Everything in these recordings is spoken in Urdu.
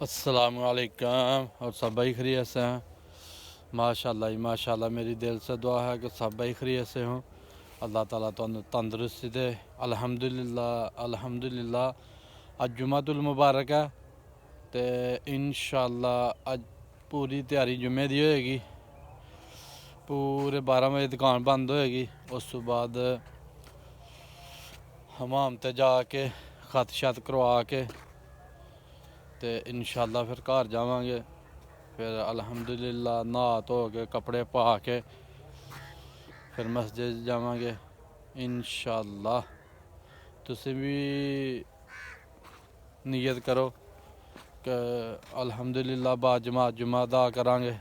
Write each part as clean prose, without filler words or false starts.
السلام علیکم اور سب بھائی خیریت سے ہیں؟ ماشاءاللہ ماشاءاللہ میری دل سے دعا ہے کہ سب بھائی خیریت سے ہوں. اللہ تعالیٰ تندرستی دے. الحمدللہ اج جمعۃ المبارک ہے تو انشاءاللہ اج پوری تیاری جمعے دی ہوئے گی. پورے 12 بجے دکان بند ہوئے گی. اس تو بعد حمام تے جا کے خط شت کروا کے تے انشاءاللہ پھر گھر جاواں گے. پھر الحمدللہ نہا دھو کے کپڑے پا کے پھر مسجد جاواں گے انشاءاللہ. تسی بھی نیت کرو کہ الحمدللہ با جماعت جمعہ ادا کریں گے.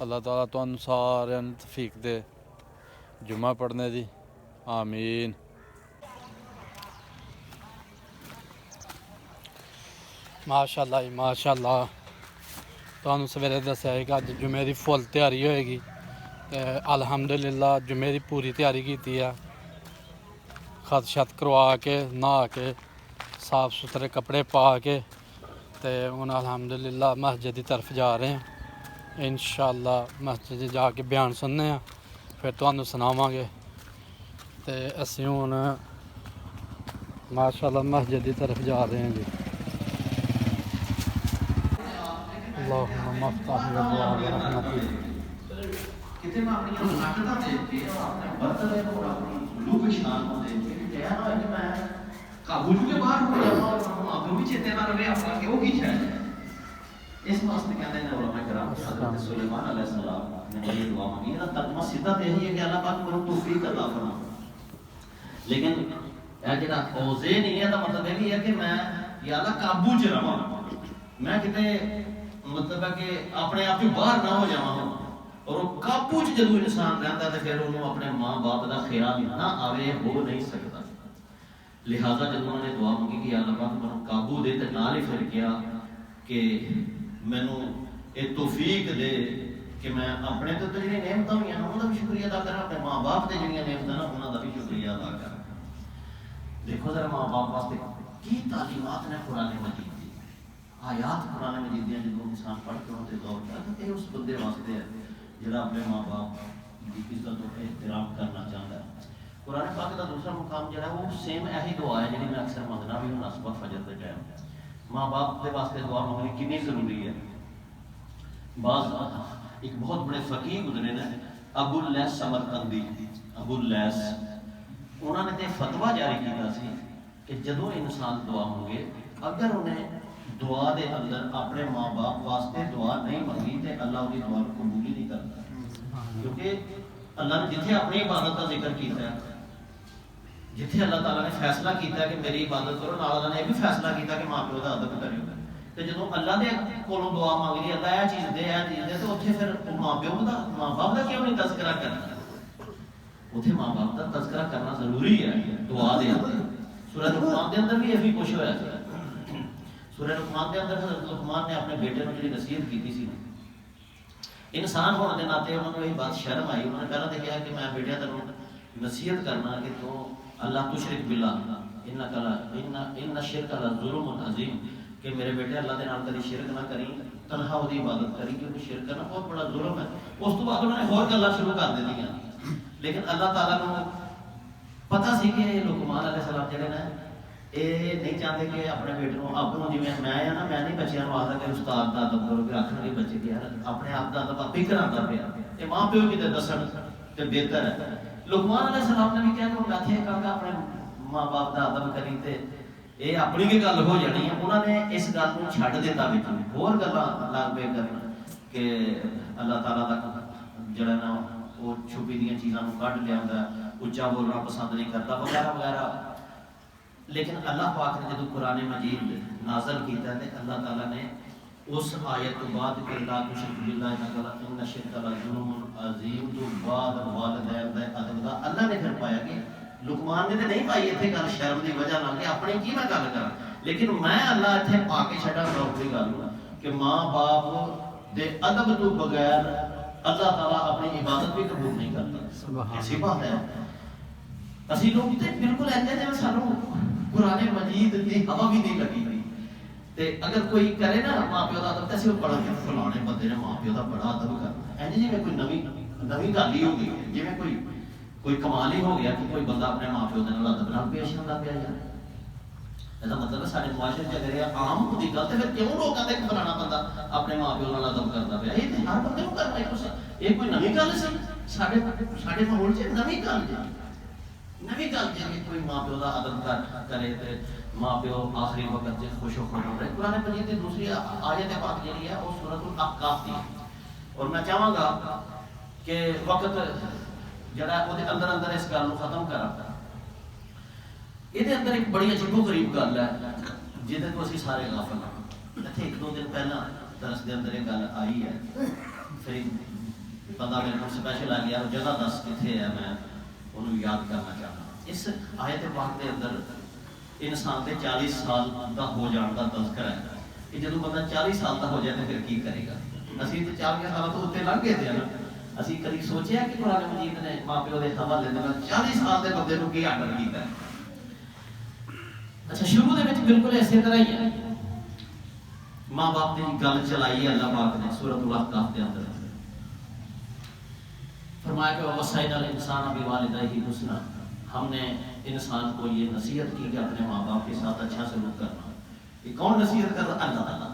اللہ تعالیٰ تانوں سارے توفیق دے جمعہ پڑھنے دی. آمین. ماشاءاللہ ماشاءاللہ تانوں سویرے دسیا کہ اج جمعے دی فل تیاری ہوئے گی. الحمدللہ جمعے دی پوری تیاری کیتی ہے. خط شت کروا کے نہا کے صاف ستھرے کپڑے پا کے تے ہن الحمدللہ مسجد کی طرف جا رہے ہیں. انشاءاللہ مسجد جا کے بیان سننے ہیں پھر تانوں سناواں گے. تے اسی ہن ماشاءاللہ مسجد کی طرف جا رہے ہیں جی. اللہم مفتاح الابواب رحمتی. کتنے میں اپنی عادتاں دیکھ کے اور اپنے برتن کو اپنی لوک شان کو دیکھ کے کہہ رہا ہے کہ میں قابو کے باہر ہو جاؤں اور آپ بھی چیتے نہ رہے اپنا کہ وہ کی چاہیے. اس واسطے کہتے ہیں علماء کرام حضرت سلیمان علیہ السلام نے یہ دعا مانگی. ترجمہ سیدھا تو یہی ہے کہ اللہ پاک کو توفیق عطا فرما. لیکن یہ جڑا اوزے نہیں ہے تو مطلب یہ ہے کہ میں یا اللہ قابو چ رہاں, میں کتے مطلب ہے کہ اپنے آپ کو باہر نہ ہو جاواں. اور وہ قابو چ جدوں انسان رہتا ہے پھر انہوں اپنے ماں باپ کا خیال نہ آوے ہو نہیں سکتا. لہذا جب انہوں نے دعا مانگی کہ اللہ پاک مجھے قابو دے تو نال ہی پھر کیا کہ مینوں یہ توفیق دے کہ میں اپنے تو جڑی نعمتاں ہوئی ہیں انہاں دا بھی شکریہ ادا کراں, اپنے ماں باپ دے جڑیاں نعمتاں ہیں انہاں دا بھی شکریہ ادا کراں. دیکھو ذرا ماں باپ واسطے کی تعلیمات نے قرآن مجید دی, آیات قرآن مجید دی جدوں انسان پڑھ کے انہاں تے غور کرے تو یہ اس بندے واسطے ہے جڑا اپنے ماں باپ کی عزت اور احترام کرنا چاہتا ہے. قرآن پاک کا دوسرا مقام جڑا ہے وہ سیم یہی دعا ہے جڑی میں اکثر منگنا بھی ہوں صبح فجر کے ٹائم. ماں باپ کے واسطے دعا مانگنی کتنی ضروری ہے. بعض ایک بہت بڑے فقیہ گزرے نے ابو اللیث سمرقندی. ابو اللیث انہوں نے تے فتویٰ جاری کیا سی کہ جدوں انسان دعا مانگے اگر انہیں دعا دے اندر اپنے ماں باپ واسطے دعا نہیں مانگی تے اللہ دی دعا کو قبول ہی نہیں کرتا. کیونکہ اللہ نے جتھے اپنی عبادت کا ذکر کیتا ہے, جتھے اللہ تعالیٰ نے فیصلہ کیتا ہے کہ میری عبادت کرو, نال اللہ نے یہ بھی فیصلہ کیتا کہ ماں پیو کا ادب کریو. تے جدوں اللہ دے کولوں دعا مانگ لی اللہ یہ چیز دے تو اتنے پھر ماں پیو کا ماں باپ کا کیوں نہیں تذکرہ کرنا. اتنے ماں باپ کا تذکرہ کرنا ضروری ہے دعا دے اندر. سورہ لقمان دے اندر بھی یہ بھی کچھ ہوا ہے. سورہ لقمان دے اندر حضرت لقمان نے اپنے بیٹے کو جڑی نصیحت کی سی, انسان ہونے کے ناطے انہوں نے یہ بات شرم آئی. انہوں نے پہلے تو کہا کہ میں بیٹا تینوں نصیحت کرنا کہ تو اللہ تشرک باللہ ان الشرک لظلم عظیم, کہ میرے بیٹے اللہ کے نام کبھی شرک نہ کریں, تنہا وہ عبادت کریں کیونکہ شرک کرنا بہت بڑا ظلم ہے. اس تو بعد انہوں نے اور گلاں شروع کر دی. لیکن اللہ تعالیٰ کو پتہ سی کہ لقمان علیہ السلام جڑے نے یہ نہیں چاہتے کہ اپنے بیٹے کو اپنوں جی میں نا میں نہیں بچیاں آتا کہ استاد کا ادب کرو کہ آخر نہیں بچے کہ یار اپنے آپ کا ادب آپ ہی کراتا پیا. یہ ماں پیو کی دسن تو بہتر ہے. لقمان علیہ السلام نے بھی کہا کہ وہ میتھے کہا کہ اپنے ماں باپ کا ادب کری تے یہ اپنی بھی گل ہو جانی ہے. انہوں نے اس گل کو چھڈ دیتا بچ اور گلاں لگ پے کرنا کہ اللہ تعالیٰ کا جڑا نا وہ چھپی دیاں چیزاں کو کڈ لیا, اچا بولنا پسند نہیں کرتا وغیرہ وغیرہ. لیکن اللہ پاک نے جدو قرآن مجید نازل کیتا ہے اللہ تعالیٰ نے اس آیت تو بعد کہ لا تشرک باللہ ان الشرک لظلم عظیم تو بعد والدین دے ادب دا اللہ نے پھر پایا کہ لقمان نے تے نہیں پائی اتنے گل شرم دی وجہ نال کہ اپنی کی میں گل کراں, لیکن میں اللہ اتنے پا کے چھڈا نوکری گل کہ ماں باپ دے ادب تو بغیر اللہ تعالیٰ اپنی عبادت بھی قبول نہیں کرتا. ایسی بات ہے. اسی لوگ تے بالکل ایسے جیسے سانوں قرآن مجید کی ہوا بھی نہیں لگی ہوئی. تے اگر کوئی کرے نا ماں پیو کا ادب تو اصل بڑا فلانے بندے نے ماں پیو کا بڑا ادب کرنا ہے جی میں کوئی نویں گل ہی ہو گئی ہے جی میں کوئی کمال ہی ہو گیا کہ کوئی بندہ اپنے ماں پیو کے ادب نال پیش آتا پیا یار ایسا مطلب ہے سارے معاشرے چ اگر یہ عام ہوتی گل تو پھر کیوں لوگ کہتے کہ فلانا بندہ اپنے ماں پیو نال ادب کرتا پیا یہ تو ہر بندے کو کرنا ہے یہ کوئی نویں گل سی سارے ماحول چ نویں گل جی نویں گل جی کہ کوئی ماں پیو کا ادب کرے تے ماں پیو آخری وقت سے خوش و خرم رہے قرآن مجید کی دوسری آیت پاک جڑی ہے وہ سورۃ الاحقاف دی اور میں چاہاں گا کہ وقت جڑا ہے وہ اندر اندر اس گل کو ختم کرا یہ اندر ایک بڑی عجیب و غریب گل ہے جہد کو اسی سارے غافل ہیں ایک دو دن پہلا درس کے اندر یہ گل آئی ہے پھر بندہ میرے کو سپیشل آ گیا جگہ دس کتنے ہے میں انہوں یاد کرنا چاہتا اس آیت پاک کے اندر انسان کے 40 سال کا ہو جان کا تذکرہ ہے کہ جب بندہ 40 سال کا ہو جائے تو پھر کی کرے گا اسی تو 40 سال تو اتنے لنگ گئے تھے نا اسی کبھی سوچیا کہ قرآن مجید نے ماں پیو کے حوالے دینا 40 سال کے بندے کو کی آرڈر کیتا ہے اچھا شروع دے وچ بالکل اسی طرح ہی ہے ماں باپ کی گل چلائی ہے اللہ پاک نے سورۃ الاحقاف کے اندر فرمایا کہ وصینا الانسان بوالدیہ حسنا ہم نے انسان کو یہ نصیحت کی کہ اپنے ماں باپ کے ساتھ اچھا سلوک کرنا یہ کون نصیحت کر رہا اللہ تعالیٰ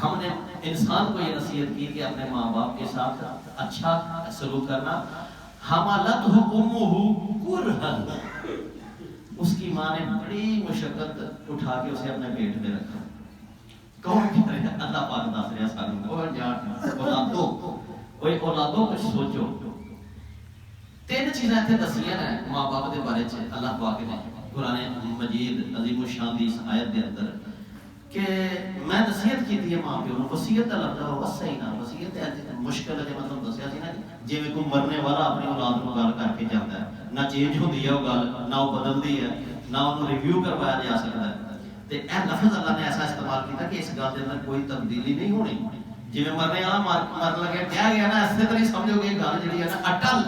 ہم نے انسان کو یہ نصیحت کی کہ اپنے ماں باپ کے ساتھ اچھا سلوک کرنا حملتہ امہ کرہن اس کی ماں نے بڑی مشقت اٹھا کے اسے اپنے پیٹ میں رکھا کون کہہ رہے ہیں اللہ پاک دس رہا سانوں اور جان اولادوں کچھ سوچو تین چیزیں اتنے دسیاں ہیں ماں باپ کے بارے میں اللہ پاک نے قرآن مجید عظیم الشان دی اس آیت کے اندر کہ میں نصیحت کی تھی ماں پیو وصیت کا لفظ ہے وصینا وصیت ہے مشکل ہے مطلب دسیا سی نا جی میں کوئی مرنے والا اپنی اولاد کو گل کر کے جاتا ہے نہ چینج ہوتی ہے وہ گل نہ وہ بدلتی ہے نہ انہوں ریویو کروایا جا سکتا ہے تو یہ لفظ اللہ نے ایسا استعمال کیا کہ اس گل کے اندر کوئی تبدیلی نہیں ہونی جی میں مرنے والا مر لگے کیا گیا نا اسی طرح سمجھو گے گل جی ہے نا اٹل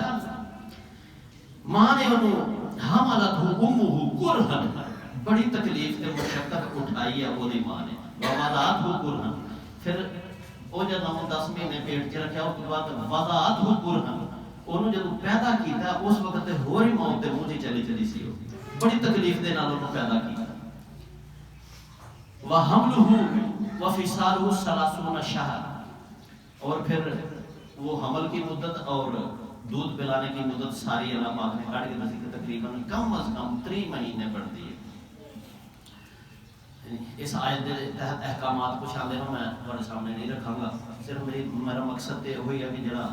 ماں نے انہوں حملتہ امہ کرہن بڑی تکلیف تے مشقت اٹھائی ہے وہی ماں نے ووضعتہ کرہن پھر وہ جب 9-10 مہینے پیٹ چ رکھا اس کے بعد وضعتہ کرہن انہوں جب پیدا کیتا اس وقت ہور ہی موت دے منہ چلی سی بڑی تکلیف دے نال انہوں پیدا کیتا وحملہ وفصالہ 30 شہر اور پھر وہ حمل کی مدت اور دودھ پلانے کی مدت ساری اللہ پاک نے کاٹ کے دسی کہ تقریباً کم از کم 3 مہینے پڑتی ہے اس آیت کے تحت احکامات کچھ آدھے ہوں میں تھوڑے سامنے نہیں رکھاں گا صرف میرا مقصد یہ ہوئی ہے کہ جڑا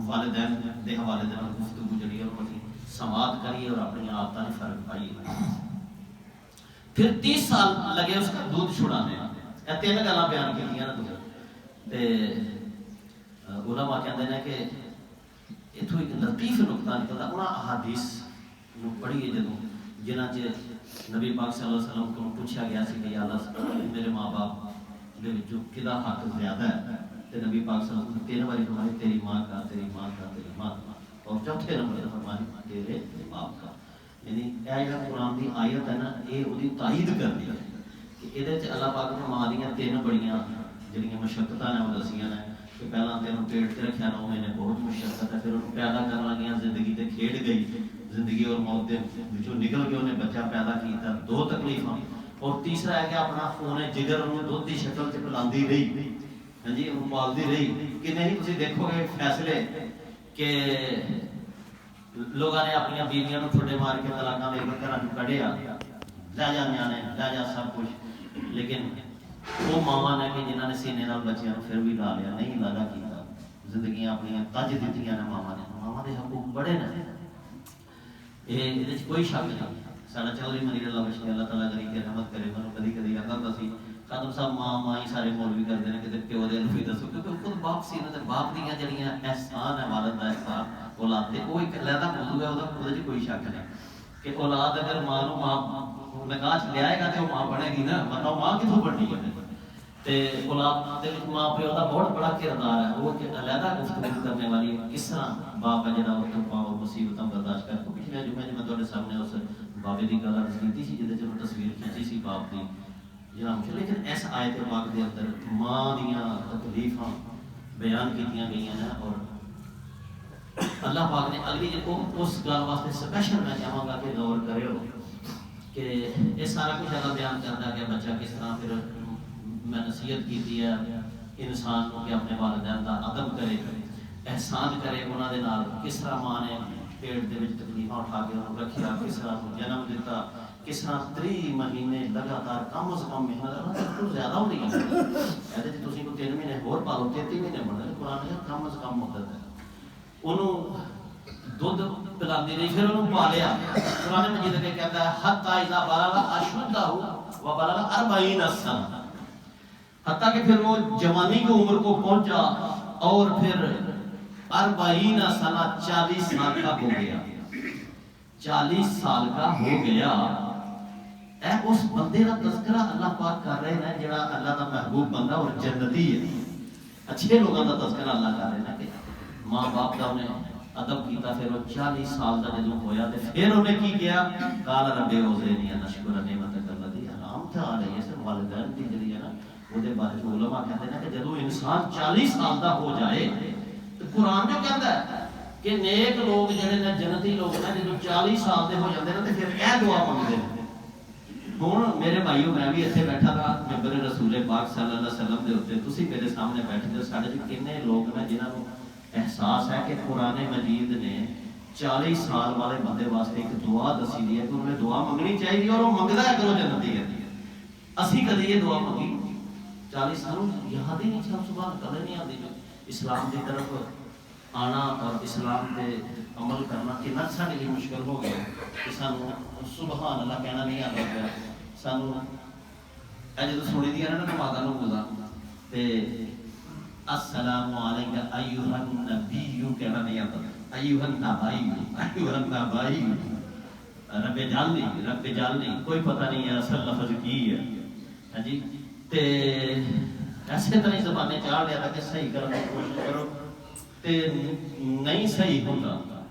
والدین دے حوالے دے گفتگو جڑی ہے وہ سماعت کریے اور اپنی عادتاں فرق پائیے پھر 30 سال لگے اس کا دودھ چھڑانے یہ 3 گلاں بیان کیتیاں نا تے علماء کہندے نے کہ اتھوں ایک لطیف نقطہ نکلتا انہاں احادیث نو پڑھیے جدوں جنہاں چ نبی پاک صلی اللہ علیہ وسلم کو پوچھا گیا سی کہ یا اللہ میرے ماں باپ دے وچوں کدا حق زیادہ ہے تے نبی پاک صلی اللہ علیہ وسلم 3 باری فرمایا تیری ماں کا تیری ماں کا تیری ماں کا اور چوتھے نمبر پر فرمایا تیرے باپ کا یعنی اے جو قرآن دی آیت ہے نا اے اودی تائید کرتی ہے کہ ادھے چ اللہ پاک نے ماں دیاں 3 بڑیاں جڑیاں مشقتاں نے وہ دسیاں نے کہ پہلا تینوں پیٹ تے رکھیا 9 مہینے بہت مشقت ہے پھر انہوں پیدا کرن لگیاں زندگی تے کھیڈ گئی زندگی اور موت دے وچوں نکل کے انہیں بچہ پیدا کیتا 2 تکلیفاں اور تیسرا ہے کہ اپنا خون جگر انہوں دودھ دی شکل تے پلاندی رہی ہاں جی انہوں پالدی رہی کہ نہیں تسی دیکھو گے فیصلے کہ لوگوں نے اپنی بیویاں نوں ٹھڈے مار کے طلاقاں دے کے گھراں چوں کڈیا لے جا نیانے لے جا سب کچھ لیکن وہ ماواں نے کہ جنہاں نے سینے نال بچیاں نوں پھر بھی لا لیا نہیں لادا کیتا زندگیاں اپنی تج دتیاں نے ماواں دے حقوق بڑے نے یہ کوئی شک نہیں ساڈا چودھری منیر اللہ بخش اللہ تعالیٰ کری کے رحمت کرے میں کدی کدی آتا سی خادم صاحب ماں ہی سارے مولوی کرتے ہیں کہ پیو دے بھی دسو کیونکہ خود باپ سی نا باپ دیاں جڑیاں احسان ہے والد دا احسان اولاد تے وہ ایک علیحدہ موضوع ہے وہ کوئی شک نہیں کہ اولاد اگر ماں نو ماں نکاح لے آئے گا تو وہ ماں بنے گی نا بتاؤ ماں کتوں بننی ہے تے اولاد دے وچ ماں پیو دا بہت بڑا کردار ہے وہ کہ علیحدہ گفتگو کرنے والی کس طرح باپ ہے جڑا وہ تکلیفاں اور مصیبتاں برداشت کر کے پچھلے جمعے میں تواڈے سامنے اس بابے دی گل عرض کیتی سی جہدے وچ تصویر کھینچی سی باپ دی جناب لیکن اس آیت پاک کے اندر ماں دیاں تکلیفاں بیان کیتیاں گئی ہیں اور اللہ پاک نے اگلی اس گل واسطے سپیشل میں چاہوں گا کہ غور کرے ہو کہ یہ سارا کچھ اللہ بیان کرتا ہے کہ بچہ کس طرح پھر میں نصیحت کی ہے انسان کو کہ اپنے والدین کا ادب کرے احسان کرے انہوں دے نال کس طرح ماں نے پیٹ دے وچ تکلیفاں اٹھا کے انہوں رکھیا کس طرح جنم دیتا کس طرح 3 مہینے لگاتار کم از کم محنت تو زیادہ ہوتی ہے کہتے جی تسی کو 3 مہینے اور پالو 33 مہینے بننے قرآن نے کم از کم مدت ہے انہوں دودھ پلاندی رہی پھر انہوں پالیا قرآن مجید کے کہتا ہے حتی اذا بلغ اشدہ و بلغ 40 سنہ حتیٰ کہ پھر وہ جوانی کی عمر کو پہنچا اور پھر 40 سنہ 40 سال کا ہو گیا 40 سال کا ہو گیا اے اس بندے کا تذکرہ اللہ پاک کر رہے ہیں جڑا اللہ کا محبوب بندہ اور جنتی ہے اچھے لوگوں کا تذکرہ اللہ کر رہے ہیں کہ ماں باپ کا انہیں ادب کیتا پھر وہ 40 سال کا جدوں ہویا تے پھر انہیں کی کیا قال رب اوزعنی ان اشکر نعمتک التی انعمت علی سے والدین کی جڑی ہے نا وہ دے بارے میں علماء کہتے ہیں کہ جدوں انسان 40 سال کا ہو جائے تو قرآن جو کہتا ہے کہ نیک لوگ جڑے نے جنتی لوگ نے جدوں 40 سال دے ہو جاندے نے تے پھر اے دعا منگدے ہیں ہوں میرے بھائیو میں بھی اتنے بیٹھا تھا ممبر رسول پاک صلی اللہ علیہ وسلم دے اوپر تسی میرے سامنے بیٹھے ہو سارے کتنے لوگ ہیں جنہاں کو احساس ہے کہ قرآن مجید نے 40 سال والے بندے واسطے ایک دعا دسی دی ہے کہ انہیں دعا منگنی چاہیے اور وہ منگتا ہے کہ وہ جنتی ہے اسی کدی یہ دعا منگی 40 سالوں یاد ہی نہیں سب سبحان کدے نہیں آتی جو اسلام کی طرف آنا اور اسلام پہ عمل کرنا کتنا سارے لیے مشکل ہو گیا کہ سانو سبحان اللہ کہنا نہیں آتا پیا سانو اے جدوں سنی دی نا نمازاں نوں گزا تے السلام علیکم ایھا النبی کہنا نہیں آتا ایھا النبی رب جعلنی کوئی پتہ نہیں ہے اصل لفظ کی ہے ہاں جی تے ایسے طرح زبانیں چاڑ لیا تھا کہ صحیح کرنے کی کوشش کرو تے نہیں صحیح ہوتا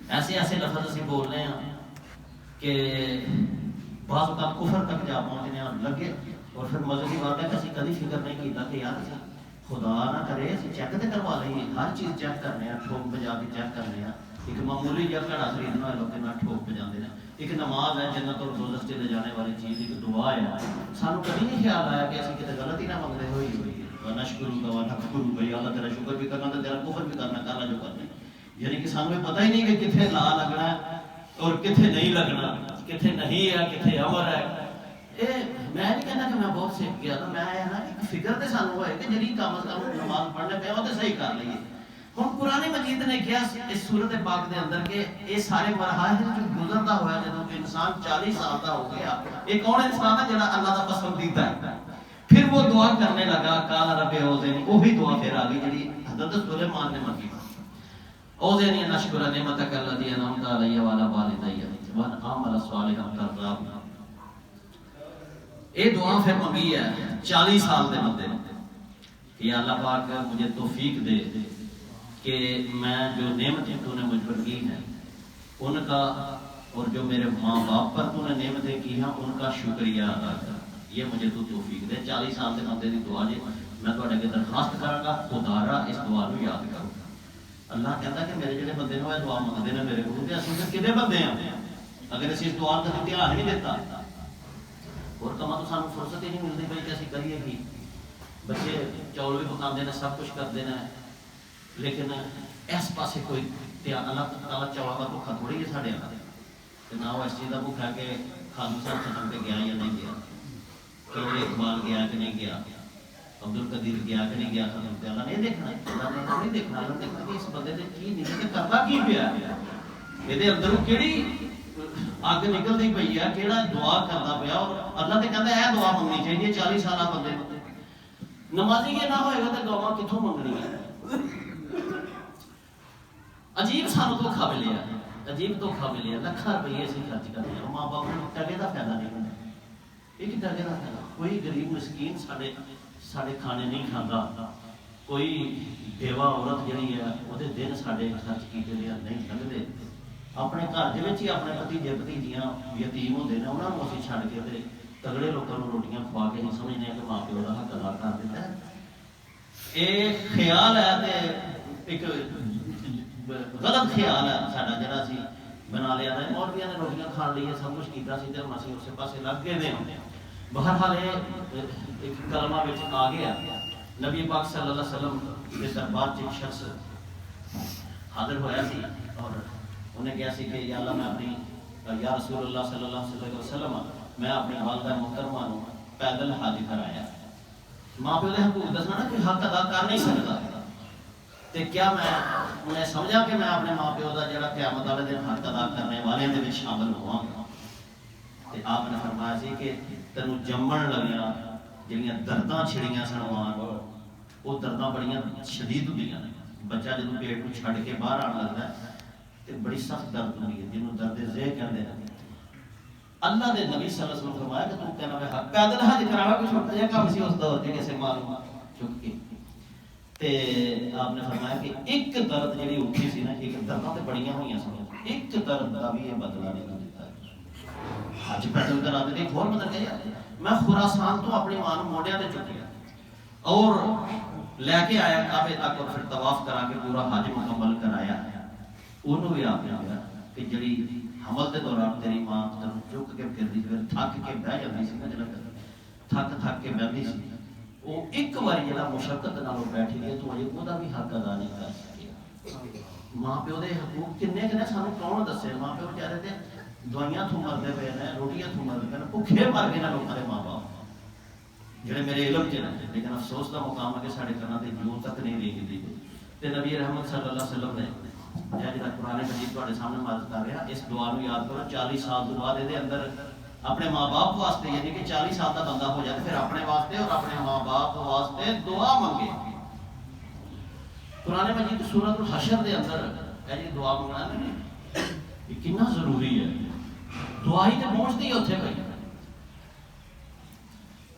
ایسے ایسے لفظ اسی بول رہے ہیں کہ بعض اوقات کفر تک جا پہنچنے لگے اور پھر مذہبی بات ہے کہ اسی کبھی فکر نہیں کیتا کہ یار خدا نہ کرے اسی چیک تے کروا لئیے ہر چیز چیک کرنے ہیں ٹھوک بجا کے چیک کرنے ہیں ایک معمولی جا گھڑا خریدنا ہے لوگ نہ ٹھوک بجاندے ہیں ایک نماز ہے جنت اور دوزخ سے لے جانے والی چیز ایک دعا ہے سانو کبھی نہیں خیال آیا کہ اسی کتے غلطی نہ منگ رہے ہوئی ونشکرک ونکفرک بھئی اللہ تیرا شکر بھی کرنا تیرا کفر بھی کرنا جو کرنا یعنی کہ سانو پتہ ہی نہیں کہ کتنے لا لگنا ہے اور کتنے نہیں لگنا کتنے نہیں ہے کتنے امر ہے میں نہیں کہنا کہ میں بہت سیکھ گیا تھا میں نا ایک فکر تے سانو ہوئے کہ جڑی کام از کم نماز پڑھنے پہ وہ تے صحیح کر لئیے ہن قرآن مجید نے کیا اس سورت پاک دے اندر کہ یہ سارے مراحل جو گزرتا ہوا جدوں کہ انسان 40 سال کا ہو گیا ایک اور انسان ہے جڑا اللہ کا پسندیدہ ہے پھر وہ دعا کرنے لگا قال رب اوزعنی وہی دعا پھر آ گئی جڑی حضرت سلیمان نے مانگی اوزعنی ان اشکر نعمتک التی انعمت علی وعلی والدی وان اعمل صالحا ترضاه یہ دعا پھر منگی ہے 40 سال دے بندے کہ اللہ پاک مجھے توفیق دے کہ میں جو نعمتیں تو نے مجھ پر کی ہیں ان کا اور جو میرے ماں باپ پر تو نے نعمتیں کی ہیں ان کا شکریہ ادا کر یہ مجھے تو توفیق دے 40 سال دے بندے دی دعا جی میں تواڈے اگے درخواست کراں گا خدا را اس دعا نو یاد کرو اللہ کہتا کہ میرے جڑے بندے نو دعا منگدے نے میرے کول تے اسی کدے بندے ہیں اگر اسی اس دعا تے دھیان نہیں دیتا اور کما تو سانو فرصت ہی نہیں ملتی بھائی کہ اسی کریے کی بچے چول بھی پکاندے نے سب کچھ کردے نے لیکن اس پاسے کوئی دھیان اللہ تعالی چوا کا بھوکا تھوڑی ہے ساڈے اندر تے نہ وہ اس چیز دا بھوکا کہ خالو صاحب ختم پہ گیا یا نہیں گیا کہ اقبال گیا کہ نہیں گیا عبد القدیر گیا کہ نہیں گیا ختم پہ اللہ نہیں دیکھنا اللہ نے نہیں دیکھنا اللہ دیکھنا کہ اس بندے نے کی نہیں کہ کرتا کی پیا میرے اندروں کیڑی آگ نکلتی پئی ہے کیڑا دعا کرتا پیا اور اللہ تے کہندا ہے دعا منگنی چاہیے 40 سالہ بندے نمازی یہ نہ ہوئے گا تے دعا کتھوں منگنی ہے عجیب سانو دھوکھا ملیا عجیب دھوکھا ملیا لاکھاں روپیے اسی خرچ کرتے ہیں ماں باپ نوں ٹکے دا فائدہ نہیں ہوندا ایک ٹکے دا فائدہ کوئی غریب مسکین ساڈے کھانے نہیں کھاندا کوئی بیوہ عورت جڑی ہے وہ دن ساڈے خرچ کیتے نہیں لگدے اپنے گھر دے وچ ہی اپنے بھتیجے بھتیجیاں یتیم ہوندے نے انہاں نوں اسی چھڈ کے تے تگڑے لوگوں کو روٹیاں کھوا کے ہی سمجھنے کہ ماں پیو کا حق ادا کر دیتا ہے. یہ خیال ہے تے ایک غلط خیال ہے ساڈا جڑا اسی بنا لیا ہے. مولویاں نے روٹیاں کھان لیے سب کچھ کیتا سی تے اسی اسے پاسے لگ گئے نے. بہرحال یہ ایک کلمہ وچ آ گیا. نبی پاک صلی اللہ علیہ وسلم کے دربار چ ایک شخص حاضر ہویا سی اور انہیں کہا سی کہ یا اللہ میں اپنی یا رسول اللہ صلی اللہ علیہ وسلم میں اپنی والدہ محترمہ نو پیدل حج کرایا. ماں پیو دے حقوق دسنا نا کوئی حق ادا کر نہیں سکتا تے کیا میں انہیں سمجھا کہ میں اپنے ماں پیو دا جڑا قیامت والے دن حق ادا کرنے والے دے وچ شامل ہواں گا. تے آپ نے فرمایا سی کہ تینوں جمن لگیا جڑیاں درداں چھڑیاں سن وہ درداں بڑیاں شدید ہوندیاں نے. بچہ جدوں پیٹ کو چھڈ کے باہر آن لگدا ہے تے بڑی سخت درد ہوندی ہے جنوں درد ذہ کہندے ہیں. اللہ دے نبی صلی اللہ علیہ وسلم فرمایا کہ تو کہنا ہے پیدل حج کرانا کوئی چھوٹا جہا کام سی اس دور تے کیسے معلوم چک کے. تے آپ نے فرمایا کہ ایک درد جڑی اٹھی سی نا ایک درداں تے بڑیاں ہوئیاں سن ایک درد دا بھی یہ بدلہ نہیں دیتا. حج پیدل کرا دے ایک اور مطلب کہ میں خراسان تو اپنی ماں نوں موڈیاں تے چکیا اور لے کے آیا کعبے تک اور پھر طواف کرا کے پورا حج مکمل کرایا. انہوں بھی آپ نے کہا کہ جڑی حمل کے دوران تیری ماں چک کے پھر تھک کے بہ جاتی سی نا جڑا تھک کے بہتی سی وہ ایک بار جڑا مشقت نالوں بیٹھی گئی تو اجے وہ بھی حق ادا نہیں کر سکیا. ماں پیو دے حقوق کنے کنے سانوں کون دسے. ماں پیو بیچارے تے دوائیاں تھوں مرتے پے نے روٹیاں تھوں مرتے پے نے بھوکے مر گئے نے لوکاں دے ماں باپ جڑے میرے علم چ نے. لیکن افسوس کا مقام ہے کہ سارے کنا تے جو تک نہیں دیکھتی تے نبی رحمت صلی اللہ علیہ وسلم نے جہاں قرآن مجید تواڈے سامنے مدد کر رہا اس دعا نو یاد کرو. 40 سال تو بعد یہ اندر اپنے ماں باپ واسطے یعنی کہ 40 سال کا بندہ ہو جائے پھر اپنے واسطے اور اپنے ماں باپ واسطے دعا منگے. قرآن مجید سورۃ الحشر دے اندر یہ دعا منگنا نہیں یہ کتنا ضروری ہے. دعا ہی تو پہنچتی ہے اتنے بھائی.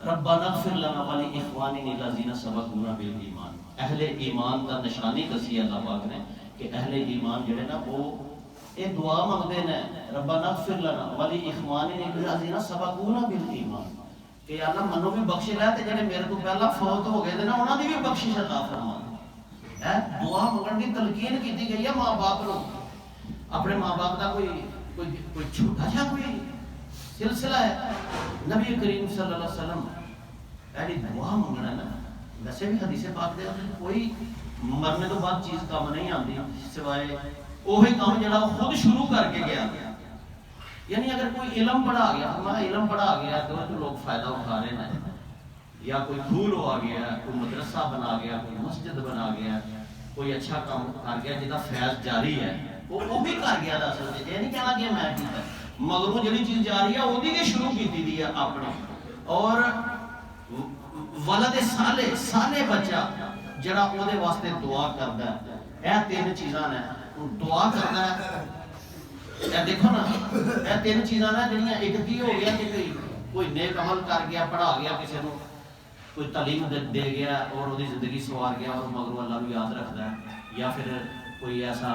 ربنا اغفر لنا ولاخواننا الذین سبقونا بالایمان. اہل ایمان کا نشانی دسی اللہ پاک نے کہ اہل ایمان جڑے نا وہ یہ دعا منگتے ہیں ربنا اغفر لنا ولاخواننا الذین سبقونا بالایمان کہ اللہ منو بھی بخش لے تے جڑے میرے تو پہلا فوت ہو گئے نا انہاں دی بھی بخشش عطا فرما. دعا منگن کی تلقین کی گئی ہے ماں باپ کو. اپنے ماں باپ کا کوئی چھوٹا جہا کوئی سلسلہ ہے. نبی کریم صلی اللہ علیہ وسلم ایسی دعا منگنا نا ویسے بھی حدیث پاک دے کوئی مرنے تو بعد چیز کام نہیں آتی سوائے وہی کام جڑا وہ خود شروع کر کے گیا. یعنی اگر کوئی علم پڑھا گیا ہمارا علم پڑھا گیا تو لوگ فائدہ اٹھا رہے ہیں یا کوئی پھول ہو گیا کوئی مدرسہ بنا گیا کوئی مسجد بنا گیا کوئی اچھا کام کر گیا جہاں فیض جاری ہے وہ بھی کر گیا اصل یہ نہیں کہنا کہ میں کیتا مگروں جڑی چیز جاری ہے وہ بھی شروع کی ہے اپنے. اور ولد صالح بچہ جڑا او دے واسطے دعا کردا ہے. اے تین چیزاں نے دعا کردا ہے. اے دیکھو نا اے تین چیزاں نے جڑیاں ایک کی ہو گیا کہ کوئی نیک عمل کر گیا پڑھا گیا کسی نو کوئی تعلیم دے گیا اور وہ زندگی سوار گیا اور مگروں اللہ بھی یاد رکھتا ہے. یا پھر کوئی ایسا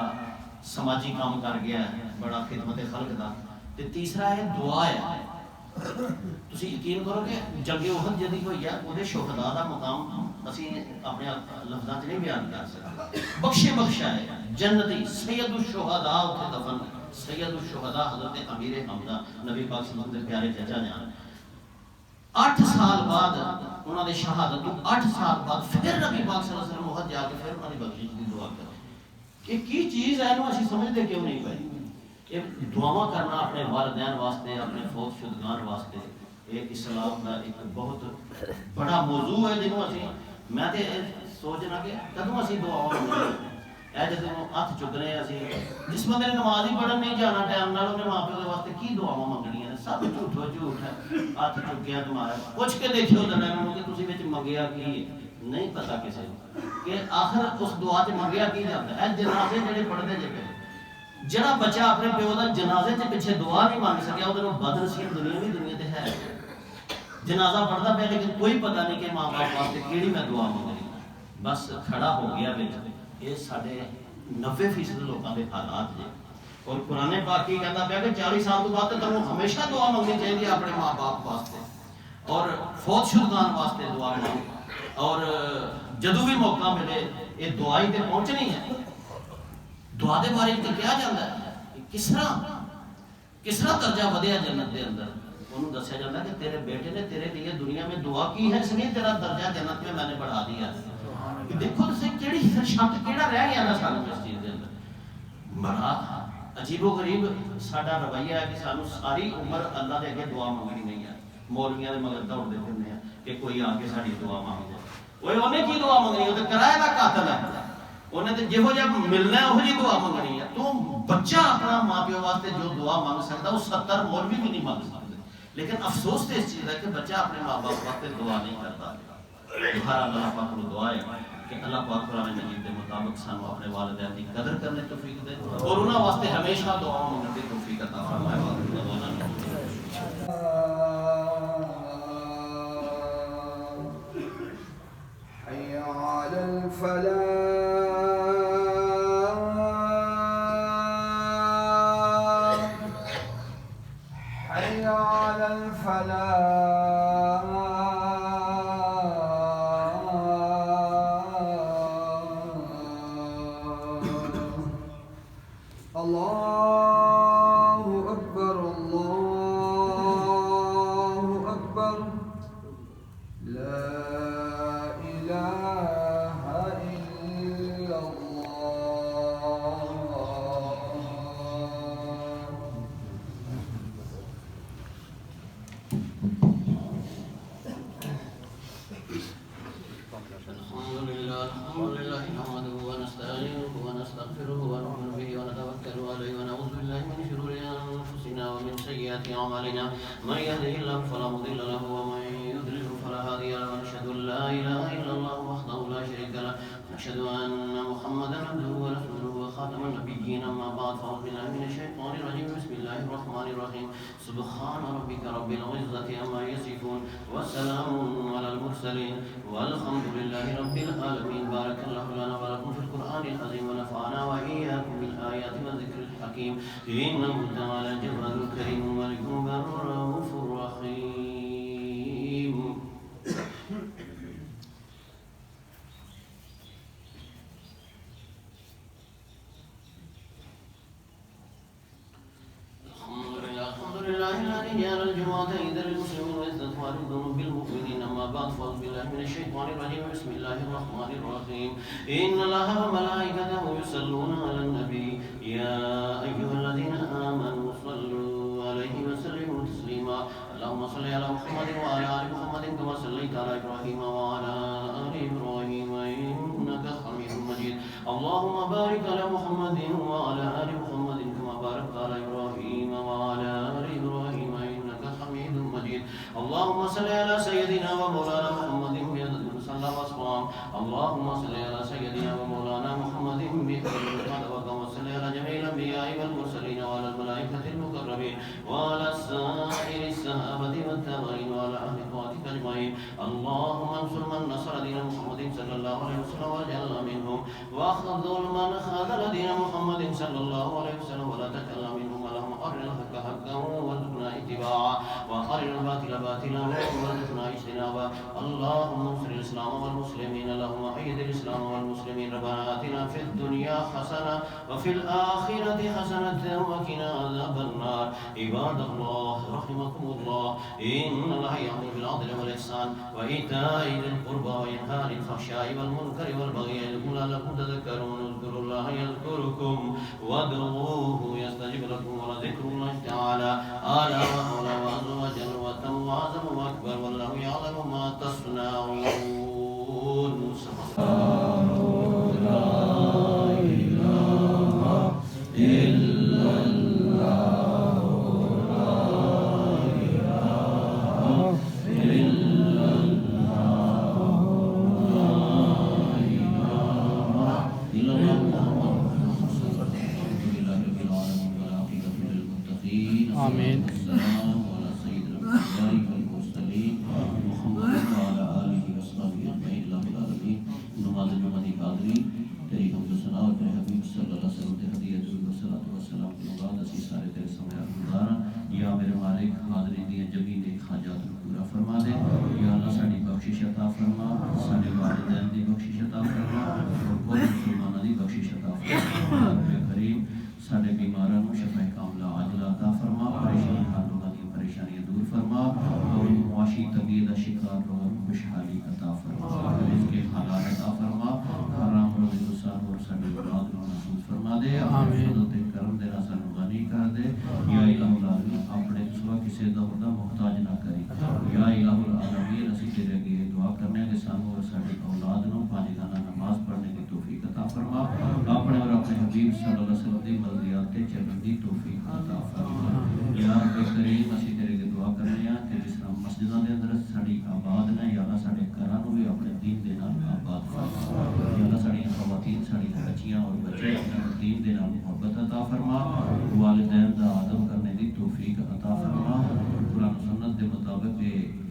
سماجی کام کر گیا بڑا خدمت خلق دا. تے تیسرا ہے دعا ہے. تسی یقین کرو کہ جنگ احد جدی ہوئی ہے وہ شہداء دا مقام اسی اپنے لفظاں نہیں بیان کر سکتے. بخشے بخشا ہے جنتی سید الشہداء اتنے دفن سید الشہداء حضرت امیر حمزہ نبی پاک صلی اللہ علیہ وسلم کے پیارے چچا جان 8 سال بعد انہوں نے شہادت 8 سال بعد پھر نبی پاک صلی اللہ علیہ وسلم وہاں جا کے پھر انہوں نے بخشش کی دعا کر کہ کی چیز ہے نا اسی سمجھتے کیوں نہیں پائی. دعا کرنا اپنے والدین واسطے اپنے فوت شدگان واسطے ایک اسلام کا ایک بہت بڑا موضوع ہے جنہوں اسی میں تے سوچنا کہ کدوں اسی دعا اے جدوں ہاتھ چکنے اسی جس بندے نے نماز ہی پڑھن نہیں جانا ٹائم نال انہیں ماں پیو دے واسطے کی دعاواں منگنیاں نے سب جھوٹو جھوٹ ہے. ہاتھ چکیا تمہارا پوچھ کے دیکھو انہوں کہ تسی وچ منگیا کی نہیں پتا کسی کہ آخر اس دعا تے منگیا کی جاتا ہے. جنازے جڑے پڑھتے جے پہ جڑا بچہ اپنے پیو دا جنازے تے پیچھے دعا نہیں مانگ سکیا وہ دنوں بد نصیب دنیا تے ہے. جنازہ پڑھتا پہ لیکن کوئی پتہ نہیں کہ ماں باپ واسطے کیڑی میں دعا منگنی بس کھڑا ہو گیا وچ. یہ ساڈے 90% لوگوں کے حالات ہیں. اور قرآن پاک کی کہتا پیا کہ 40 سال تو بعد تمہیں ہمیشہ دعا منگنی چاہیے اپنے ماں باپ واسطے. اور فوت شدگان واسطے دعا مانگو اور جدو بھی موقع ملے یہ دعائی تے پہنچنی ہے دعا دے بارے میں کیا جاتا ہے کس طرح درجہ ودیا جنت دے اندر انہوں دسیا جاتا ہے کہ تیرے بیٹے نے تیرے لیے دنیا میں دعا کی ہے اس لیے تیرا درجہ جنت میں نے بڑھا دیا ہے دیکھو تو کیڑی شک کیڑا رہ گیا نا سانو اس چیز دے اندر بڑا عجیب و غریب ساڈا رویہ ہے کہ سانو ساری عمر اللہ دے اگے دعا مانگنی نہیں ہے مولویاں دے مگر دوڑ دے پھرنے ہیں کہ کوئی آ کے ساری دعا مانگ جائے وہ انہیں کی دعا منگنی وہ تو کرائے کا قاتل ہے انہیں تو جہو جب ملنا ہے وہی دعا منگنی ہے تو بچہ اپنا ماں پیو واسطے جو دعا مانگ سکتا وہ 70 مولوی بھی نہیں مانگ سکتے لیکن افسوس تو اس چیز ہے کہ بچہ اپنے ماں باپ واسطے دعا نہیں کرتا ہر اللہ پاک کو دعا ہے کہ اللہ پاک قرآن مجید کے مطابق سانو اپنے والدین کی قدر کرنے توفیق دے اور انہاں واسطے ہمیشہ دعا مانگنے کی توفیق عطا فرمائے حي على الفلاح حي على الفلاح الله أكبر الله أكبر لا إله إلا الله الحمد لله نحمده ونستعينه ونستغفره ونؤمن به ونتوكل عليه ونعوذ بالله من شرور أنفسنا ومن سيئات أعمالنا من يهده الله فلا مضل له ومن يضلل فلا هادي له ونشهد أن لا إله إلا الله وحده لا شريك له ونشهد أن محمدا عبده ورسوله وخاتم النبيين أما بعد فأعوذ بالله من الشيطان الرجيم بسم الله الرحمن الرحيم سبحان ربك رب العزة عما يصفون وسلام على المرسلين والحمد لله رب العالمين بارك الله لنا ولكم في القرآن العظيم ونفعنا وإياكم بالآيات والذكر الحكيم إنه تعالى جواد كريم ملك بر رؤوف رحيم الحمد لله الذي جعل الجمعة عيدا للمسلمين واستغفار الذنوب بالمؤمنين أما بعد فأعوذ بالله من الشيطان الرجيم بسم الله الرحمن الرحيم إن الله وملائكته يصلون على النبي يا أيها الذين آمنوا صلوا عليه وسلموا تسليما اللهم صل على محمد وعلى آل محمد كما صليت على إبراهيم وعلى آل إبراهيم إنك حميد مجيد اللهم بارك على محمد وعلى آل محمد كما باركت على إبراهيم وعلى آل إبراهيم إنك حميد مجيد اللهم صل على سيدنا ومولانا محمد بعدد صلى وسلم اللهم صل على سيدنا ومولانا محمد بعدد وصل على جميع الأنبياء والمرسلين وعلى الملائكة المقربين وعلى سائر الصحابة والتابعين وعلى أهل طاعتك أجمعين اللهم انصر من نصر دين محمد صلى الله عليه وسلم واجعلنا منهم واخذل من خذل دين محمد صلى الله عليه وسلم ولا تجعلنا منهم اللهم أرنا الحق حقا وارزقنا اتباعه وأرنا الباطل باطلا وارزقنا اجتنابه اللهم انصر الإسلام والمسلمين اللهم أيد الإسلام والمسلمين ربنا آتنا في الدنيا حسنة وفي الآخرة حسنة وقنا عذاب النار عباد الله رحمكم الله إن الله يأمر بالعدل والإحسان وإيتاء ذي القربى وينهى عن الفحشاء والمنكر والبغي يعظكم لعلكم تذكرون اذكروا الله يذكركم وادعوه يستجب لكم ولذكر الله تعالى أعلى وأولى وعز وجل وأتم وأعظم وأكبر والله يعلم ما تصنعون آمین نماز جمعہ دی قادری تیری حمد و ثنا اور تیرے حبیب صلی اللہ علیہ وسلم تے ہدیہ جو والسلام کے بعد اسی سارے تیرے سامنے گزارا یا میرے مالک حاضری دی جمی نے حاجات پورا فرما دے یا اللہ ساری بخشش عطا فرما سارے والدین دی بخشش عطا فرما اور کوئی مسلمانوں دی بخشش عطا فرما رب کریم سارے بیماروں کو شفا کاملہ عاجلہ عطا فرما پریشان حالوں کی پریشانیاں دور فرما اور معاشی طبیعت شکار روح خوشحالی عطا فرما اس کے حالات عطا فرما حرام روزی گسار اور سارے اولاد کو محفوظ فرما دے آمین کرم دے راسن غنی کر دے یا الہ العالمین اپنے سوا کسی دور دا محتاج نہ کری یا الہ العالمین اسی تیرے اگے دعا کرنے کے سانو اور سارے اولاد نو پانچ گانا نماز پڑھنے کی توفیق عطا فرما اپنے اور اپنے حبیب صلی اللہ علیہ وسلم دی مرضیات تے چلن دی توفیق عطا فرما یا رب کریم اسی تیرے اگے دعا کرنے ہیں کہ جس طرح مسجداں دے اندر ساڈی آباد نے یا اللہ ساڈے گھراں نو بھی اپنے دین دے نال آباد فرما یا اللہ ساڈی خواتین ساڈی بچیاں اور بچے اپنے دین دے نال محبت عطا فرما والدین دا آدم کرنے دی توفیق عطا فرما قرآن و سنت دے مطابق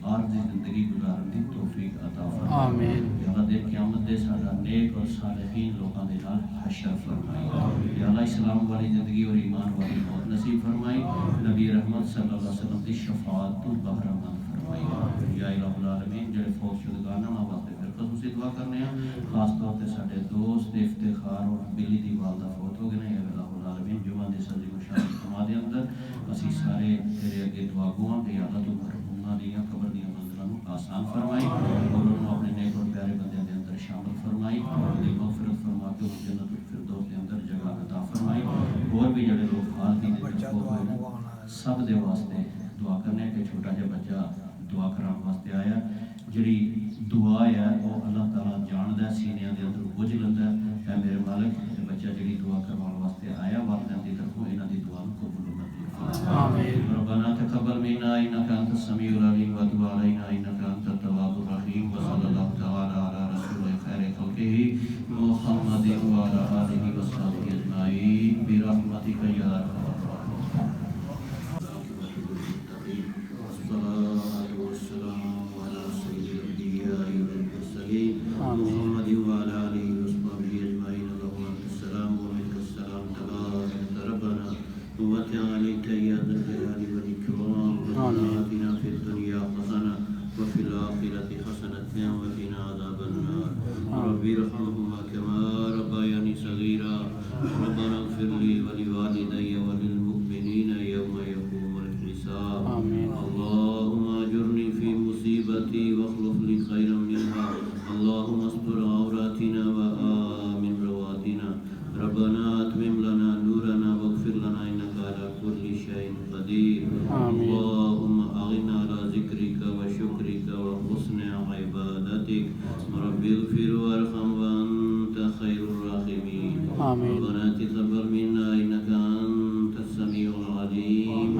عارضی زندگی گزارن دی توفیق عطا فرما آمین یا اللہ دے قیامت دے ساڈا نیک اور صالحین لوکاں دے نال حشر فرمائی یا اللہ اسلام والی زندگی اور ایمان والی موت نصیب فرمائی نبی رحمت صلی اللہ علیہ وسلم دی شفاعت تو بہرہ مند فرمائی یا الہ العالمین جڑے فوت شدگان ہیں واسطے پھر خصوصی دعا کرنے ہیں خاص طور تے ساڈے دوست افتخار اور بلی دی والدہ فوت ہو گئے ہیں یا الہ العالمین جمعہ دے سجدے کو شامل فرما دے اندر اسی سارے تیرے اگے دعا گواں کہ یا اللہ تو مرحوماں دیاں قبر دیاں منزلاں نو آسان فرمائی اور انہوں اپنے نیک اور پیارے بندیاں دے اندر شامل فرمائی اور دی مغفرت فرما کے جنت الفردوس دے اندر جگہ عطا فرمائی اور بھی جڑے لوگ حال دی دے فوت ہوئے ہیں سب دے واسطے دعا کرنے کہ چھوٹا جا بچہ دعا کران واسطے آیا جڑی دعا ہے وہ اللہ تعالیٰ جاندا ہے سینیاں دے اندر بوجھ لیندا ہے اے میرے مالک یہ بچہ جڑی دعا کروان واسطے آیا والدین دی طرفوں انہاں دی دعا نوں قبول و منظور فرما آمین ربنا تقبل منا انک انت السمیع العلیم وتب علینا انک انت التواب الرحیم وصلی اللہ تعالی علی رسول خیر خلقہ محمد وعلی آلہ وصحبہ اجمعین برحمتک یا ارحم محمد وعلى آله وصحبه أجمعين اللهم أنت السلام ومنك السلام تبارك ربنا وتعاليك يا ذا الجلال والإكرام ربنا آتنا في الدنيا حسنة وفي الآخرة حسنة وقنا عذاب النار رب ارحمهما كما ربياني صغيرا ربنا اغفر لي ولوالدي وللمؤمنين يوم يقوم الحساب اللهم أجرني في مصيبتي واخلف لي خيرا منها اللهم استر عوراتنا وآمن رواتنا ربنا أتمم لنا نورنا واغفر لنا إنك على كل شيء قدير اللهم أعنا على ذكرك وشكرك وحسن عبادتك رب اغفر وارحم وأنت خير الراحمين ربنا تقبل منا إنك أنت السميع العليم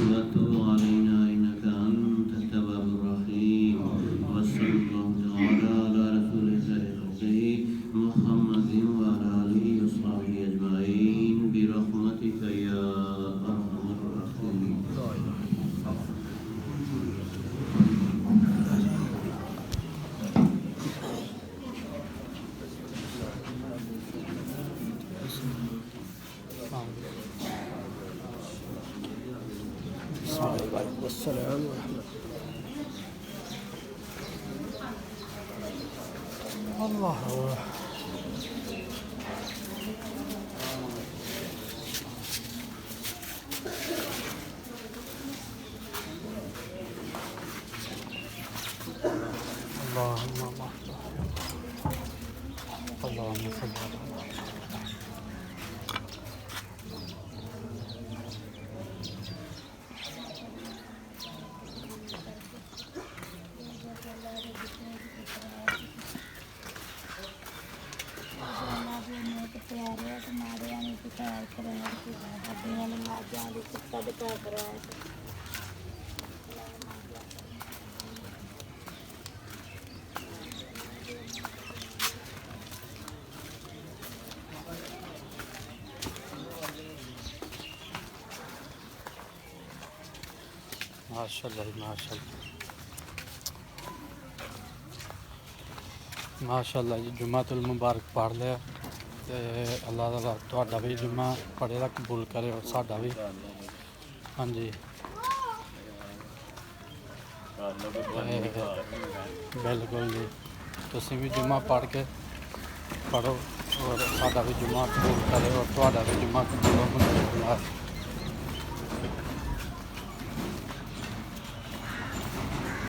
وتب علينا إنك أنت التواب الرحيم وصلى الله تعالى على رسول خلقه محمد وعلى آله وصحبه أجمعين برحمتك يا أرحم الراحمين والسلام الله اللهم صل على ماشاءاللہ ماشاءاللہ جی جمعۃ المبارک پڑھ لیا ਤੇ ਅੱਲਾਹ ਤਾਲਾ ਤੁਹਾਡਾ ਵੀ ਜੁਮਾ ਪੜ੍ਹੇ ਦਾ ਕਬੂਲ ਕਰੇ ਔਰ ਸਾਡਾ ਵੀ। ਹਾਂਜੀ ਬਿਲਕੁਲ ਜੀ, ਤੁਸੀਂ ਵੀ ਜੁਮਾ ਪੜ੍ਹ ਕੇ ਪੜ੍ਹੋ ਔਰ ਸਾਡਾ ਵੀ ਜੁਮਾ ਕਬੂਲ ਕਰੇ ਔਰ ਤੁਹਾਡਾ ਵੀ ਜੁਮਾ ਕਬੂਲ ਹੋਵੇ।